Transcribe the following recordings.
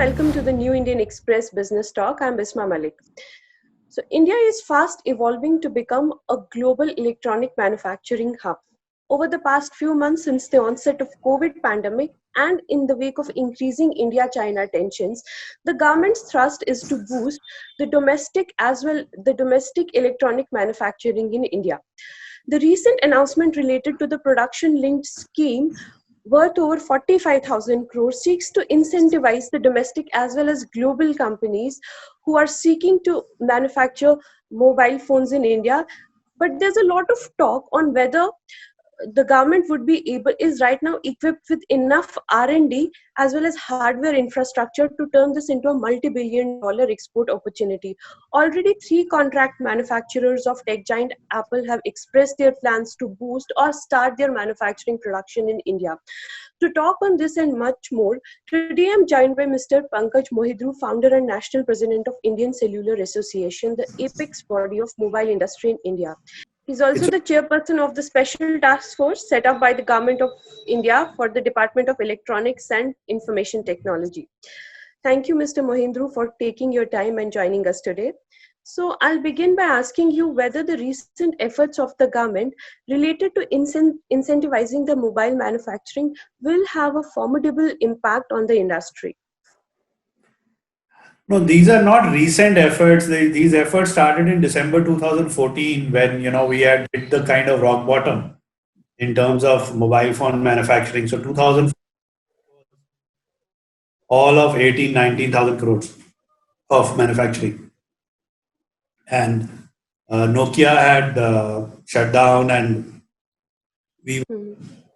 welcome to the New Indian Express Business Talk. I'm Bisma Malik. So, India is fast evolving to become a global electronic manufacturing hub. Over the past few months since the onset of COVID pandemic and in the wake of increasing India-China tensions, the government's thrust is to boost the domestic electronic manufacturing in India. The recent announcement related to the production linked scheme worth over 45,000 crores seeks to incentivize the domestic as well as global companies who are seeking to manufacture mobile phones in India. But there's a lot of talk on whether the government would be able is right now equipped with enough R&D as well as hardware infrastructure to turn this into a multi-billion-dollar export opportunity. Already 3 contract manufacturers of tech giant Apple have expressed their plans to boost or start their manufacturing production in India. To talk on this and much more, today I'm joined by Mr. Pankaj Mohidru, founder and national president of Indian Cellular Association, the apex body of mobile industry in India. He's also the chairperson of the special task force set up by the Government of India for the Department of Electronics and Information Technology. Thank you, Mr. Mohindru, for taking your time and joining us today. So I'll begin by asking you whether the recent efforts of the government related to incentivizing the mobile manufacturing will have a formidable impact on the industry. No, these are not recent efforts. These efforts started in December 2014 when we had hit the kind of rock bottom in terms of mobile phone manufacturing. So 2000, all of 18, 19,000 crores of manufacturing, and Nokia had shut down, and we,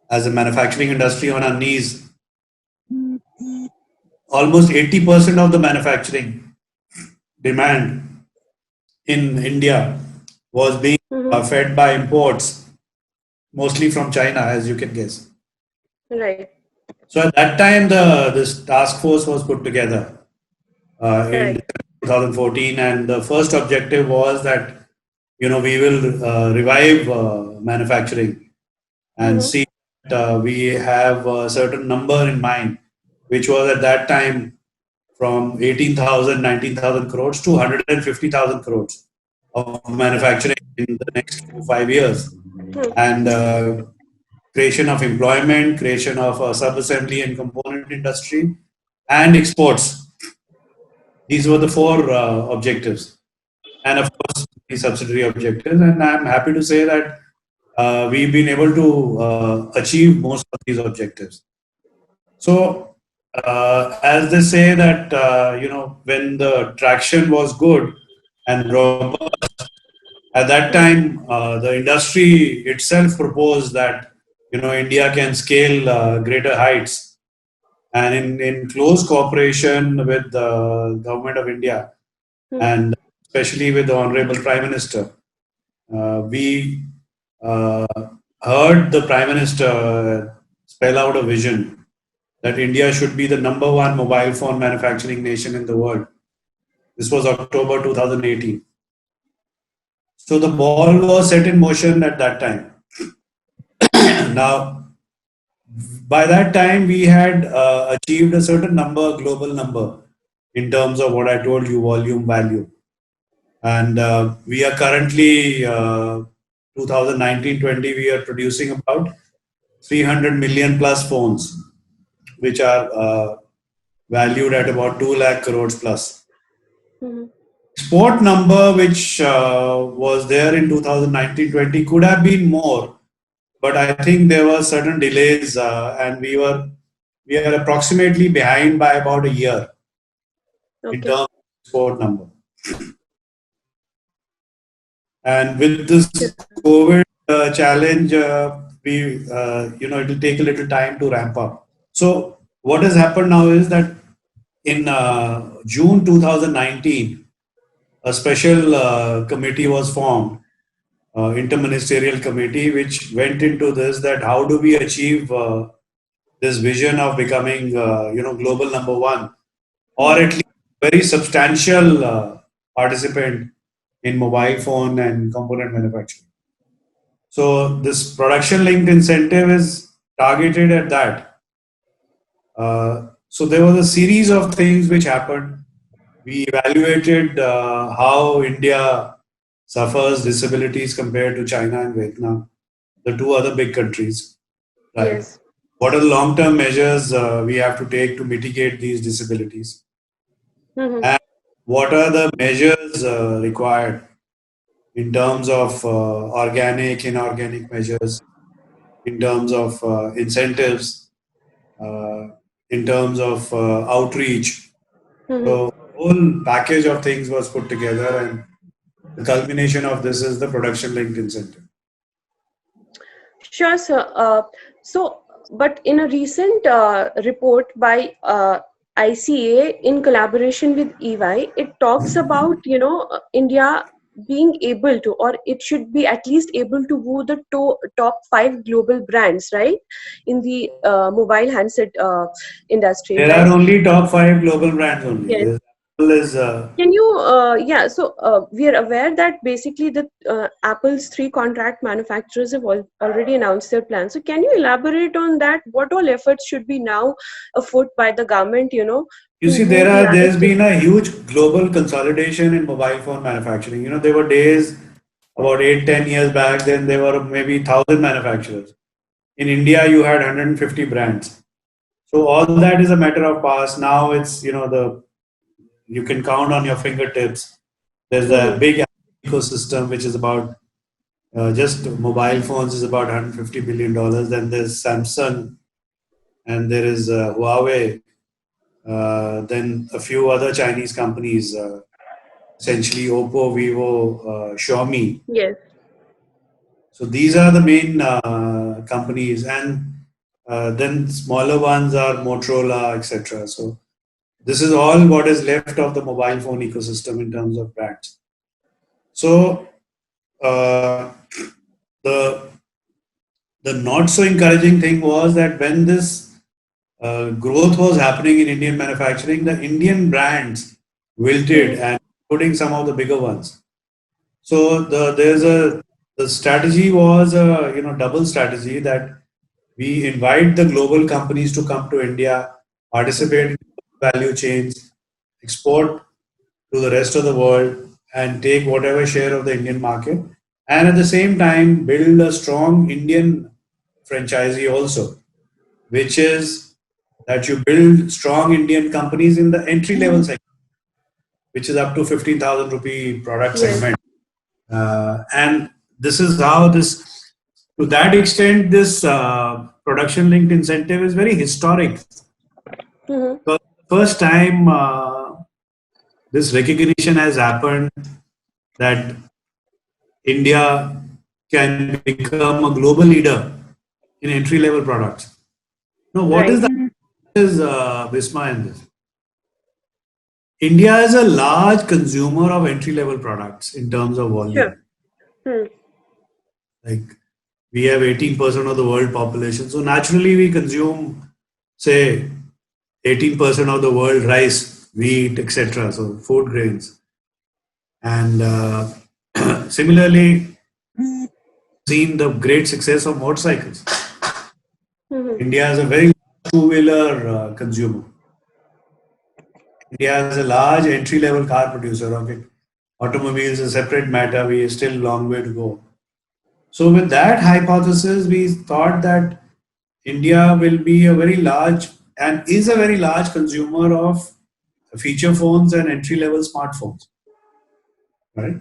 as a manufacturing industry, on our knees. Almost 80% of the manufacturing demand in India was being fed by imports, mostly from China, as you can guess. Right. So at that time, this task force was put together in 2014, and the first objective was that we will revive manufacturing and see that we have a certain number in mind, which was at that time from 18,000, 19,000 crores to 150,000 crores of manufacturing in the next 5 years. And creation of employment, creation of a sub-assembly and component industry, and exports. These were the 4 objectives. And of course, the subsidiary objectives. And I'm happy to say that we've been able to achieve most of these objectives. So, as they say that, when the traction was good and robust, at that time, the industry itself proposed that, India can scale greater heights. And in close cooperation with the government of India, and especially with the Honorable Prime Minister, we heard the Prime Minister spell out a vision that India should be the #1 mobile phone manufacturing nation in the world. This was October 2018. So the ball was set in motion at that time. Now, by that time, we had achieved a certain number, global number, in terms of what I told you, volume, value. And we are currently, 2019-20, we are producing about 300 million plus phones, which are valued at about 2 lakh crores plus. Export number, which was there in 2019-20, could have been more, but I think there were certain delays, and we are approximately behind by about a year in terms of export number. And with this COVID challenge, it will take a little time to ramp up. So what has happened now is that in June 2019, a special committee was formed, interministerial committee, which went into this, that how do we achieve this vision of becoming, global #1, or at least very substantial participant in mobile phone and component manufacturing. So this production linked incentive is targeted at that. So there was a series of things which happened. We evaluated how India suffers disabilities compared to China and Vietnam, the two other big countries, right? Yes. What are the long-term measures we have to take to mitigate these disabilities? Mm-hmm. And what are the measures required in terms of organic, inorganic measures, in terms of incentives, uh, in terms of outreach? Mm-hmm. So, whole package of things was put together, and the culmination of this is the production linked incentive. Sure, sir. But in a recent report by ICA in collaboration with EY, it talks about, India being able to, or it should be at least able to woo the top five global brands, right, in the mobile handset industry, There are right? only top five global brands only. Yes. There's Apple is Can you, we are aware that basically the Apple's three contract manufacturers have already announced their plans. So can you elaborate on that? What all efforts should be now afoot by the government, you to see woo the other there's three? been a huge global consolidation in mobile phone manufacturing. There were days about 8-10 years back, then there were maybe 1,000 manufacturers. In India, you had 150 brands. So all that is a matter of past. Now it's the you can count on your fingertips. There's a Mm-hmm. big ecosystem which is about just mobile phones is about $150 billion. Then there's Samsung and there is Huawei. Then a few other Chinese companies, essentially Oppo, Vivo, Xiaomi. Yes. So these are the main companies, and then smaller ones are Motorola, etc. So this is all what is left of the mobile phone ecosystem in terms of brands. So uh, the not so encouraging thing was that when this growth was happening in Indian manufacturing, the Indian brands wilted, Mm-hmm. and including some of the bigger ones. So the strategy was a double strategy, that we invite the global companies to come to India, participate in value chains, export to the rest of the world, and take whatever share of the Indian market, and at the same time build a strong Indian franchisee also, which is that you build strong Indian companies in the entry level segment, which is up to 15,000 rupee product Yes. segment. And this is how to that extent, this production linked incentive is very historic. Mm-hmm. Because the first time this recognition has happened that India can become a global leader in entry level products. Now, what is Right. the is Bisma in this? India is a large consumer of entry level products in terms of Sure. volume. Hmm. Like we have 18% of the world population. So naturally we consume, say, 18% of the world rice, wheat, etc. So food grains. And similarly, seen the great success of motorcycles. Mm-hmm. India is a very two-wheeler consumer. India is a large entry-level car producer. Okay, automobiles is a separate matter. We are still a long way to go. So with that hypothesis, we thought that India will be a very large and is a very large consumer of feature phones and entry-level smartphones. Right.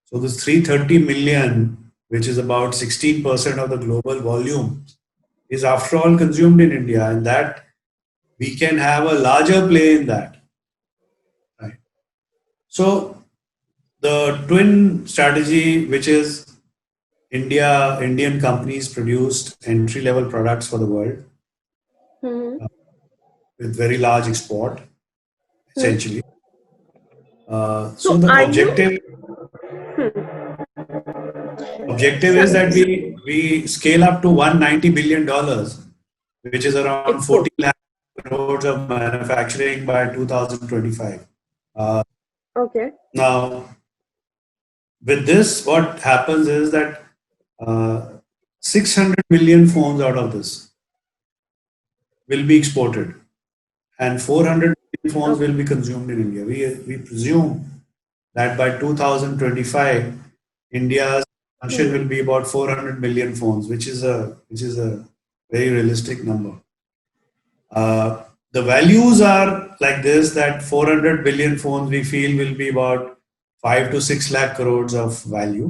So this 330 million, which is about 16% of the global volume, is after all consumed in India, and that we can have a larger play in that. Right. So the twin strategy, which is Indian companies produced entry level products for the world Mm-hmm. with very large export, Hmm. essentially. So So the are you? Hmm. objective is So that we scale up to $190 billion, which is around export. 40 lakh crores of manufacturing by 2025. Uh, Okay. Now, with this, what happens is that 600 million phones out of this will be exported, and 400 million phones Okay. will be consumed in India. We presume that by 2025, India's consumption Hmm. will be about 400 million phones, which is a very realistic number. The values are like this: that 400 billion phones we feel will be about 5 to 6 lakh crores of value,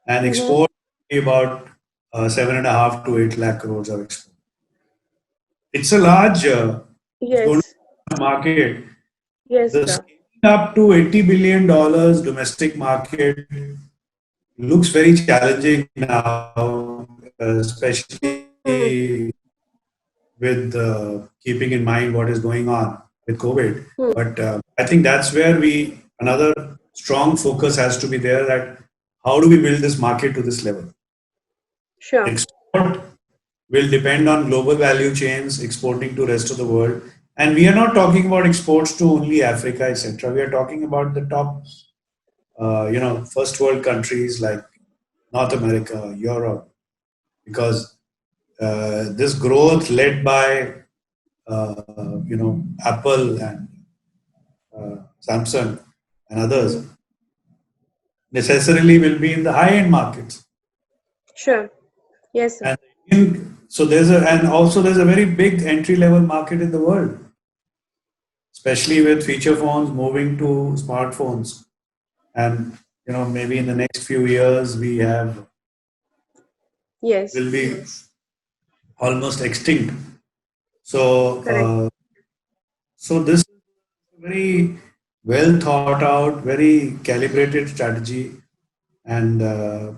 and Mm-hmm. export will be about 7.5 to 8 lakh crores of export. It's a large, it's going to Yes. be a market. Yes, The sir. scaling up to $80 billion domestic market looks very challenging now, especially Hmm. with keeping in mind what is going on with COVID. Hmm. But I think that's where another strong focus has to be there, that how do we build this market to this level? Sure. Export will depend on global value chains exporting to rest of the world. And we are not talking about exports to only Africa, etc. We are talking about the top, first world countries like North America, Europe, because this growth led by Apple and Samsung and others Hmm. necessarily will be in the high end markets. Sure. Yes, sir. And and also there's a very big entry level market in the world, especially with feature phones moving to smartphones. And maybe in the next few years we have Yes. will be almost extinct. So Correct. this is a very well thought out, very calibrated strategy, and uh,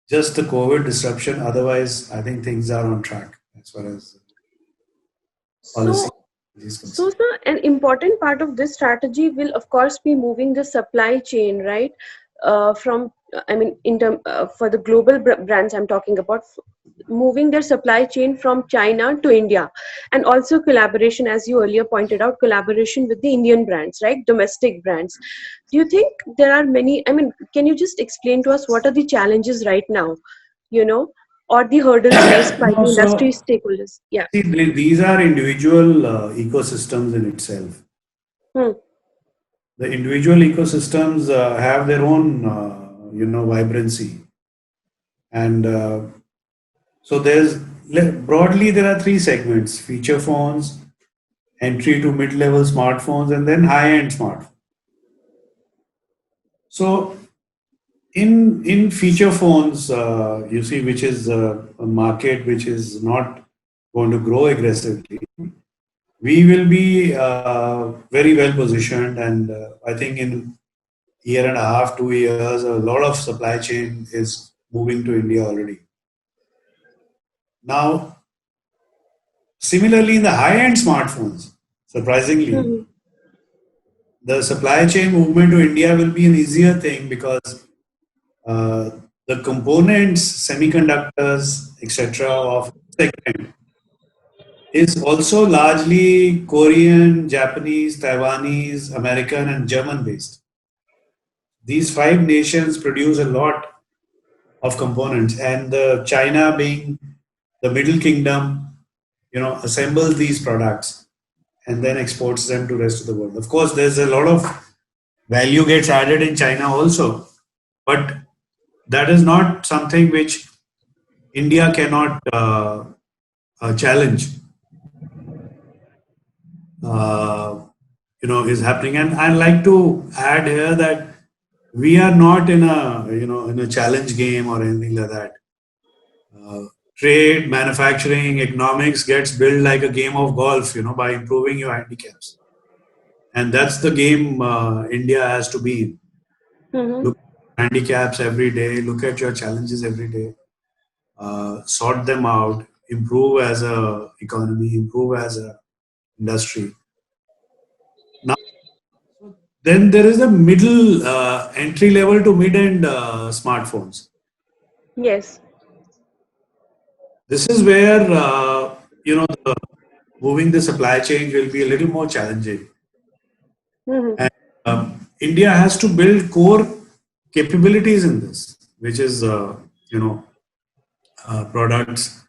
just the COVID disruption. Otherwise, I think things are on track as far as policy So, is so, concerned. sir, an important part of this strategy will, of course, be moving the supply chain, right? I mean, for the global brands I'm talking about, moving their supply chain from China to India, and also collaboration, as you earlier pointed out, collaboration with the Indian brands, right? Domestic brands. Do you think there are many? I mean, can you just explain to us what are the challenges right now, you know, or the hurdles faced by No, the industry so stakeholders? Yeah. see, these are individual ecosystems in itself. Hmm. The individual ecosystems have their own, vibrancy, and so broadly there are three segments: feature phones, entry to mid-level smartphones, and then high-end smartphones. So in feature phones, you see, which is a market which is not going to grow aggressively, we will be very well positioned, and I think in year and a half, 2 years, a lot of supply chain is moving to India already. Now, similarly, in the high-end smartphones, surprisingly, Hmm. the supply chain movement to India will be an easier thing, because uh, the components, semiconductors, etc., of segment is also largely Korean, Japanese, Taiwanese, American, and German based. These five nations produce a lot of components, and China, being the Middle Kingdom, assembles these products and then exports them to rest of the world. Of course, there's a lot of value gets added in China also, but that is not something which India cannot challenge. Uh, is happening, and I'd like to add here that we are not in a challenge game or anything like that. Uh, Trade, manufacturing, economics gets built like a game of golf, by improving your handicaps, and that's the game India has to be in. Hmm. Look at handicaps every day, look at your challenges every day, sort them out, improve as a economy, improve as a industry. Now, then there is a middle entry level to mid end smartphones. Yes. This is where moving the supply chain will be a little more challenging, Hmm. and India has to build core capabilities in this, which is products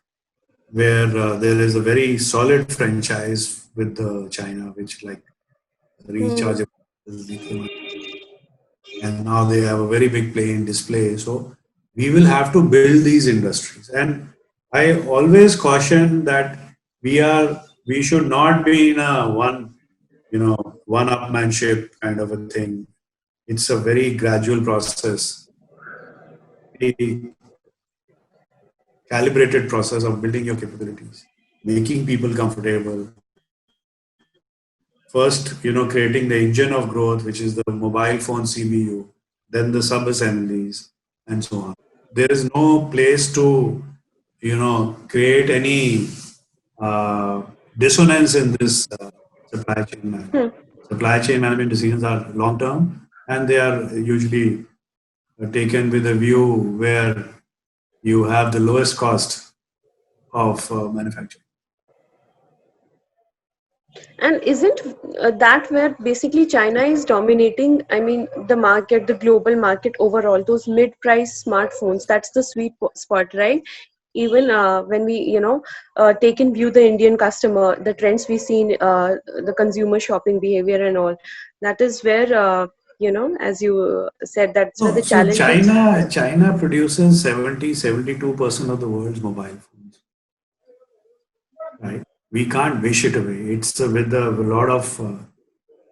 where there is a very solid franchise with China, which like rechargeable lithium, and now they have a very big play in display. So we will have to build these industries, and I always caution that we should not be in a one upmanship kind of a thing. It's a very gradual process, a calibrated process of building your capabilities, making people comfortable. First, creating the engine of growth, which is the mobile phone CPU, then the sub assemblies, and so on. There is no place to, create any uh, dissonance in this supply chain management. Supply chain management decisions are long term, and they are usually taken with a view where you have the lowest cost of manufacturing. And isn't that where basically China is dominating? I mean, the market, the global market overall, those mid-price smartphones, that's the sweet spot, right? Even when we, take in view the Indian customer, the trends we see in the consumer shopping behavior and all, that is where, as you said, that's where No, the so challenge is. China produces 72% of the world's mobile phones, right? We can't wish it away. It's with a lot of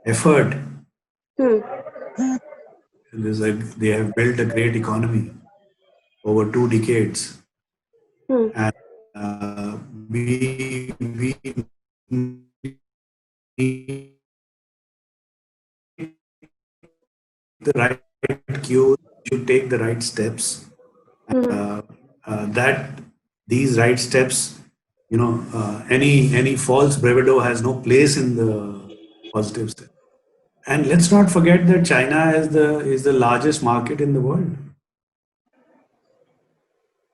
effort. Hmm. They have built a great economy over 2 decades, Hmm. and we need the right cue, should take the right steps. Hmm. That these right steps, any false bravado has no place in the positive step. And let's not forget that China is the largest market in the world.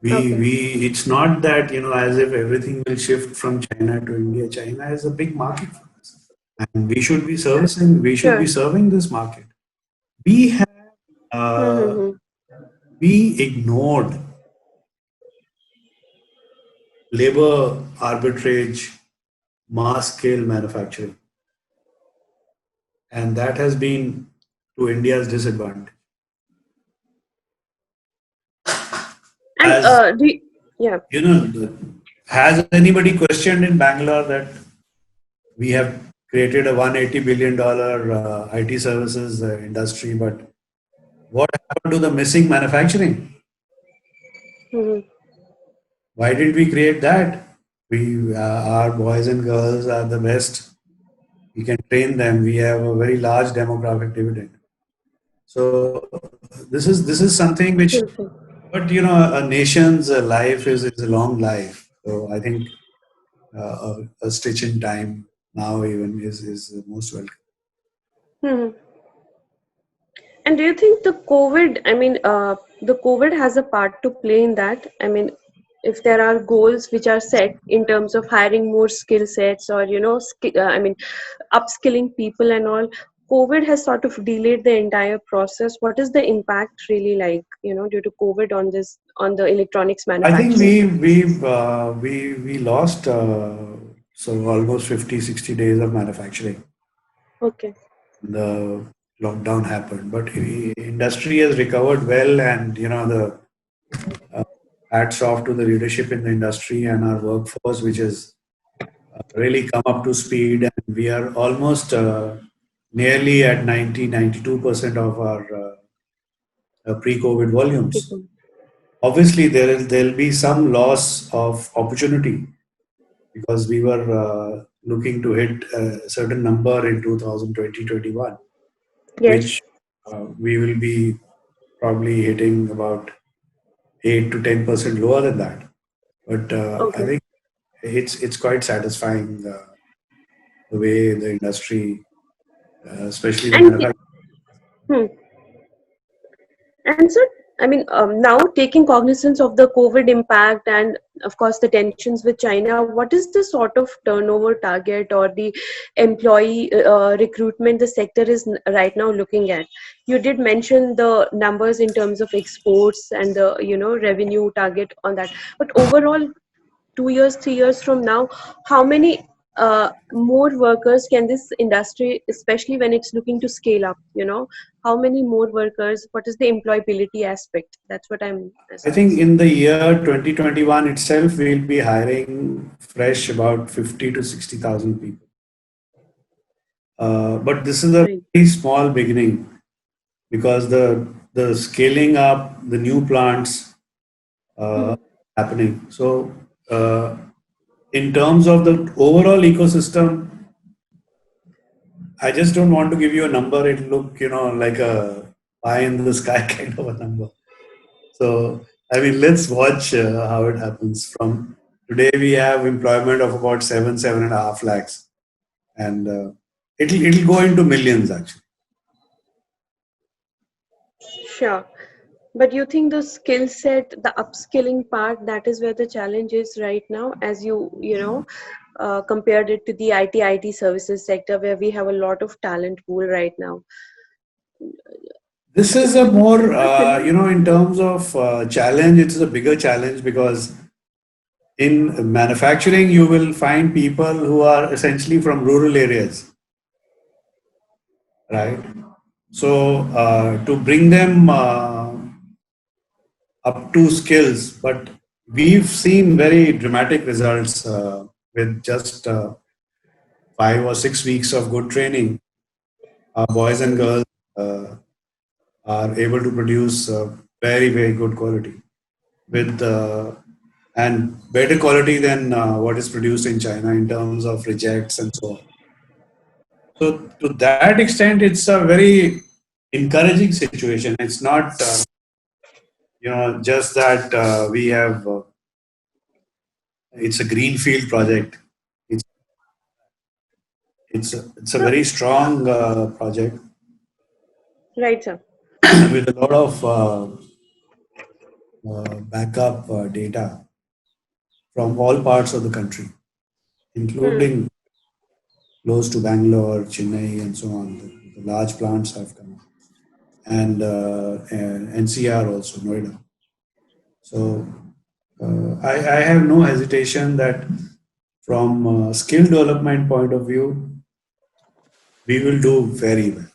Okay. It's not that as if everything will shift from China to India. China is a big market for us, and we should be Sure. serving this market. We have uh, Hmm. we ignored labor arbitrage, mass scale manufacturing, and that has been to India's disadvantage. And As yeah. you know, has anybody questioned in Bangalore that we have created a $180 billion IT services industry, but what happened to the missing manufacturing? Hmm. Why did we create that? Our boys and girls are the best. We can train them. We have a very large demographic dividend. So this is something which, but a nation's life is a long life. So I think a stitch in time now even is most welcome. Hmm. And do you think the COVID, I mean, the COVID has a part to play in that? I mean, if there are goals which are set in terms of hiring more skill sets or, upskilling people and all, COVID has sort of delayed the entire process. What is the impact really like, due to COVID on this, on the electronics I think manufacturing? we lost so almost 50-60 days of manufacturing. Okay. The lockdown happened, but industry has recovered well, and the hats off to the leadership in the industry and our workforce, which has really come up to speed, and we are almost nearly at 92% of our pre-COVID volumes. People. Obviously, there'll be some loss of opportunity because we were looking to hit a certain number in 2020-21, Yes. which we will be probably hitting about 8 to 10% lower than that. But I Okay. think it's quite satisfying the way the industry, especially the And manufacturing. hmm, and so, I mean, now taking cognizance of the COVID impact and, of course, the tensions with China, what is the sort of turnover target or the employee recruitment the sector is right now looking at? You did mention the numbers in terms of exports and the, revenue target on that. But overall, 2 years, 3 years from now, how many more workers can this industry, especially when it's looking to scale up, how many more workers, what is the employability aspect? That's what I'm I asking. think in the year 2021 itself, we'll be hiring fresh about 50 to 60,000 people. But this is a Right. very small beginning because the scaling up, the new plants Hmm. happening. So, in terms of the overall ecosystem, I just don't want to give you a number. It'll look, like a pie in the sky kind of a number. So, I mean, let's watch how it happens. From today, we have employment of about 7.5 lakhs, and it'll go into millions actually. Sure. But you think the skill set, the upskilling part, that is where the challenge is right now, as compared it to the IT services sector, where we have a lot of talent pool right now. This So is a more, people believe, in terms of challenge, it's a bigger challenge because in manufacturing, you will find people who are essentially from rural areas, right? So to bring them up to skills, but we've seen very dramatic results with just 5 or 6 weeks of good training. Our boys and girls uh, are able to produce very, very good quality with and better quality than what is produced in China in terms of rejects and so on. So to that extent, it's a very encouraging situation. It's not just that we have. It's a greenfield project. It's it's a so, very strong project right, sir. with a lot of backup data from all parts of the country, Hmm. including close to Bangalore, Chennai, and so on. The large plants have come, and NCR also, Noida. So I have no hesitation that from skill development point of view, we will do very well.